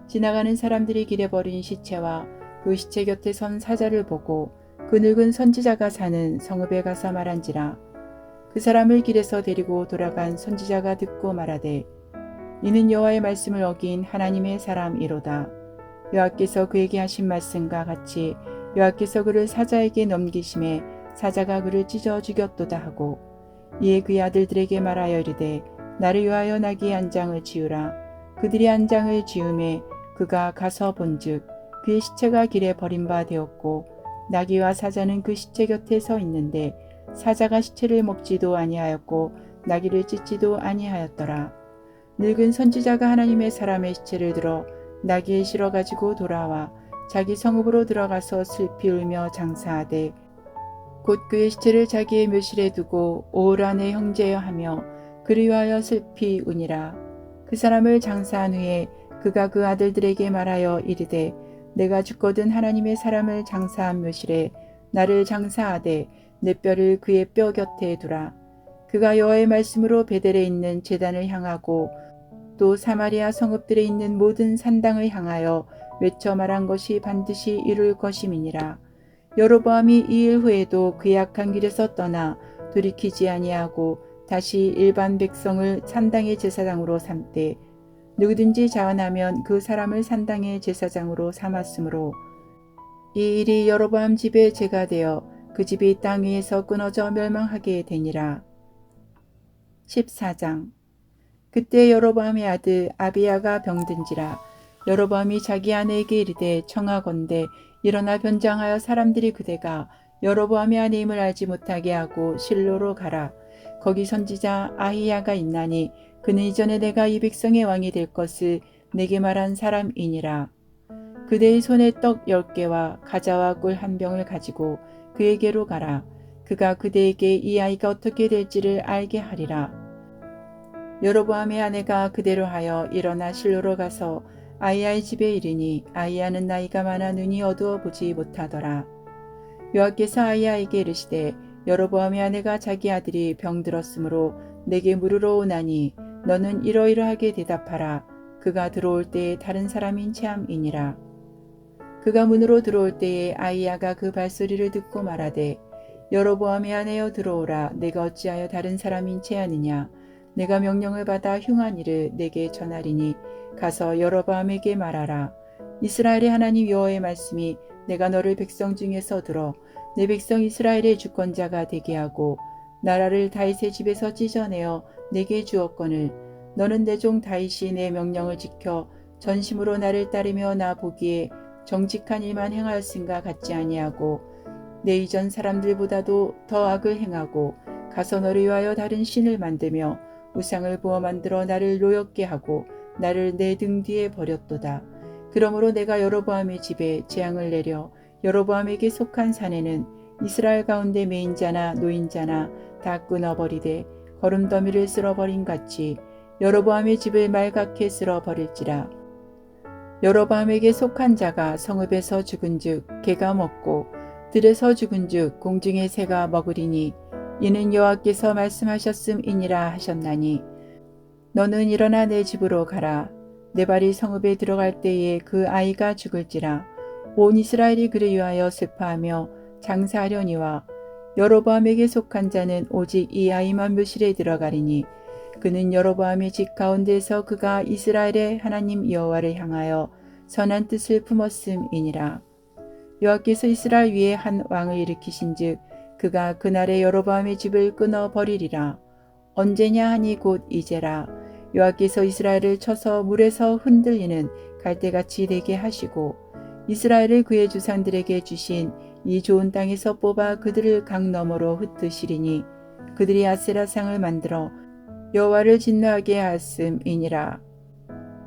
지나가는 사람들이 길에 버린 시체와 그 시체 곁에 선 사자를 보고 그 늙은 선지자가 사는 성읍에 가서 말한지라. 그 사람을 길에서 데리고 돌아간 선지자가 듣고 말하되 이는 여호와의 말씀을 어긴 하나님의 사람이로다. 여호와께서 그에게 하신 말씀과 같이 여호와께서 그를 사자에게 넘기심에 사자가 그를 찢어 죽였도다 하고 이에 그의 아들들에게 말하여 이르되 나를 위하여 나귀의 안장을 지으라. 그들이 안장을 지음에 그가 가서 본즉 그의 시체가 길에 버림바 되었고 나귀와 사자는 그 시체 곁에 서 있는데 사자가 시체를 먹지도 아니하였고 나귀를 찢지도 아니하였더라. 늙은 선지자가 하나님의 사람의 시체를 들어 나귀에 실어 가지고 돌아와 자기 성읍으로 들어가서 슬피 울며 장사하되 곧 그의 시체를 자기의 묘실에 두고 오홀한의 형제여 하며 그를 위하여 슬피 우니라. 그 사람을 장사한 후에 그가 그 아들들에게 말하여 이르되 내가 죽거든 하나님의 사람을 장사한 묘실에 나를 장사하되 내 뼈를 그의 뼈 곁에 두라. 그가 여호와의 말씀으로 베델에 있는 제단을 향하고 또 사마리아 성읍들에 있는 모든 산당을 향하여 외쳐 말한 것이 반드시 이룰 것임이니라. 여로보암이 이 일 후에도 그의 악한 길에서 떠나 돌이키지 아니하고 다시 일반 백성을 산당의 제사장으로 삼되 누구든지 자원하면 그 사람을 산당의 제사장으로 삼았으므로 이 일이 여로보암 집의 죄가 되어 그 집이 땅 위에서 끊어져 멸망하게 되니라. 14장. 그때 여로보암의 아들 아비야가 병든지라. 여로보암이 자기 아내에게 이르되 청하건대 일어나 변장하여 사람들이 그대가 여로보암의 아내임을 알지 못하게 하고 실로로 가라. 거기 선지자 아히야가 있나니 그는 이전에 내가 이 백성의 왕이 될 것을 내게 말한 사람이니라. 그대의 손에 떡 10개와 가자와 꿀 한 병을 가지고 그에게로 가라. 그가 그대에게 이 아이가 어떻게 될지를 알게 하리라. 여로보암의 아내가 그대로 하여 일어나 실로로 가서 아이야의 집에 이르니 아이야는 나이가 많아 눈이 어두워 보지 못하더라. 여호와께서 아이야에게 이르시되 여로보암의 아내가 자기 아들이 병들었으므로 내게 물으러 오나니 너는 이러이러하게 대답하라. 그가 들어올 때에 다른 사람인 체함이니라. 그가 문으로 들어올 때에 아이야가 그 발소리를 듣고 말하되 여로보암의 아내여 들어오라. 내가 어찌하여 다른 사람인 체하느냐. 내가 명령을 받아 흉한 일을 내게 전하리니 가서 여로보암에게 말하라. 이스라엘의 하나님 여호와의 말씀이 내가 너를 백성 중에서 들어 내 백성 이스라엘의 주권자가 되게 하고 나라를 다윗의 집에서 찢어내어 내게 주었거늘 너는 내 종 다윗이 내 명령을 지켜 전심으로 나를 따르며 나 보기에 정직한 일만 행하였음과 같지 아니하고 내 이전 사람들보다도 더 악을 행하고 가서 너를 위하여 다른 신을 만들며 우상을 부어 만들어 나를 노엽게 하고 나를 내 등 뒤에 버렸도다. 그러므로 내가 여로보암의 집에 재앙을 내려 여로보암에게 속한 사내는 이스라엘 가운데 매인자나 노인자나 다 끊어버리되 거름더미를 쓸어버린 같이 여로보암의 집을 말갛게 쓸어버릴지라. 여로보암에게 속한 자가 성읍에서 죽은즉 개가 먹고 들에서 죽은즉 공중의 새가 먹으리니 이는 여호와께서 말씀하셨음이니라 하셨나니 너는 일어나 내 집으로 가라. 내 발이 성읍에 들어갈 때에 그 아이가 죽을지라. 온 이스라엘이 그를 위하여 슬퍼하며 장사하려니와 여로보암에게 속한 자는 오직 이 아이만 묘실에 들어가리니 그는 여로보암의 집 가운데서 그가 이스라엘의 하나님 여호와를 향하여 선한 뜻을 품었음이니라. 여호와께서 이스라엘 위에 한 왕을 일으키신즉 그가 그날에 여로보암의 집을 끊어 버리리라. 언제냐 하니 곧 이제라. 여호와께서 이스라엘을 쳐서 물에서 흔들리는 갈대같이 되게 하시고 이스라엘을 그의 주상들에게 주신 이 좋은 땅에서 뽑아 그들을 강 너머로 흩으시리니 그들이 아세라상을 만들어 여호와를 진노하게 하였음이니라.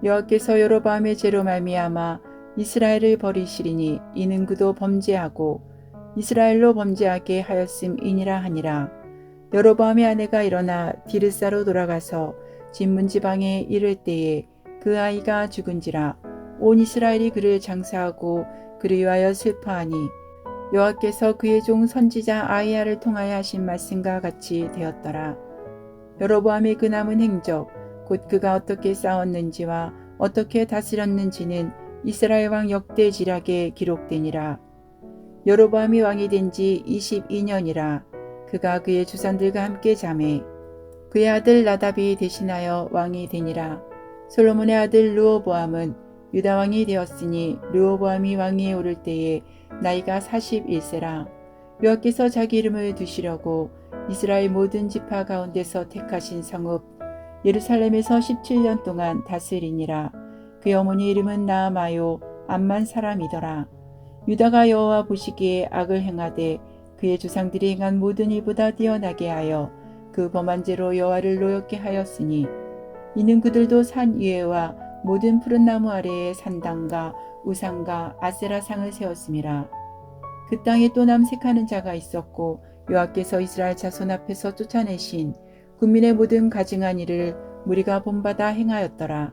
여호와께서 여로보암의 죄로 말미암아 이스라엘을 버리시리니 이는 그도 범죄하고 이스라엘로 범죄하게 하였음이니라 하니라. 여로보암의 아내가 일어나 디르사로 돌아가서 진문지방에 이를 때에 그 아이가 죽은지라. 온 이스라엘이 그를 장사하고 그를 위하여 슬퍼하니 여호와께서 그의 종 선지자 아이야를 통하여 하신 말씀과 같이 되었더라. 여로보암의 그 남은 행적 곧 그가 어떻게 싸웠는지와 어떻게 다스렸는지는 이스라엘 왕 역대지략에 기록되니라. 여로보암이 왕이 된 지 22년이라. 그가 그의 주산들과 함께 잠에 그의 아들 나답이 대신하여 왕이 되니라. 솔로몬의 아들 르호보암은 유다 왕이 되었으니 르호보암이 왕위에 오를 때에 나이가 41세라. 여호와께서 자기 이름을 두시려고 이스라엘 모든 지파 가운데서 택하신 성읍 예루살렘에서 17년 동안 다스리니라. 그의 어머니 이름은 나아마요 암만 사람이더라. 유다가 여호와 보시기에 악을 행하되 그의 주상들이 행한 모든 일보다 뛰어나게 하여 그 범한 죄로 여호와를 노엽게 하였으니 이는 그들도 산 위에와 모든 푸른 나무 아래에 산당과 우상과 아세라상을 세웠음이라. 그 땅에 또 남색하는 자가 있었고 여호와께서 이스라엘 자손 앞에서 쫓아내신 국민의 모든 가증한 일을 무리가 본받아 행하였더라.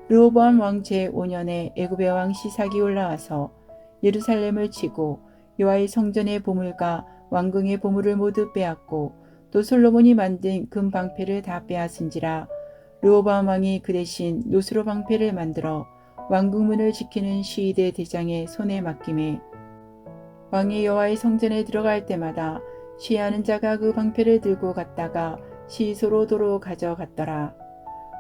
르호보암 왕 제5년에 애굽의 왕 시삭이 올라와서 예루살렘을 치고 여호와의 성전의 보물과 왕궁의 보물을 모두 빼앗고 또 솔로몬이 만든 금 방패를 다 빼앗은지라. 르호보암 왕이 그 대신 노스로 방패를 만들어 왕궁문을 지키는 시위대 대장의 손에 맡김에 왕이 여호와의 성전에 들어갈 때마다 시위하는 자가 그 방패를 들고 갔다가 시소로 도로 가져갔더라.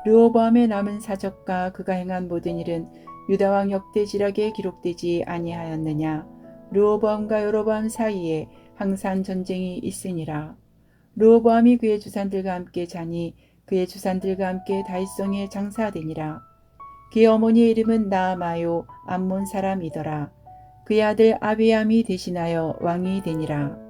르호보암의 남은 사적과 그가 행한 모든 일은 유다 왕 역대지략에 기록되지 아니하였느냐. 르호보암과 여로보암 사이에 항상 전쟁이 있으니라. 르호보암이 그의 주산들과 함께 자니 그의 주산들과 함께 다윗성에 장사되니라. 그의 어머니의 이름은 나아마요 암몬 사람이더라. 그의 아들 아비암이 대신하여 왕이 되니라.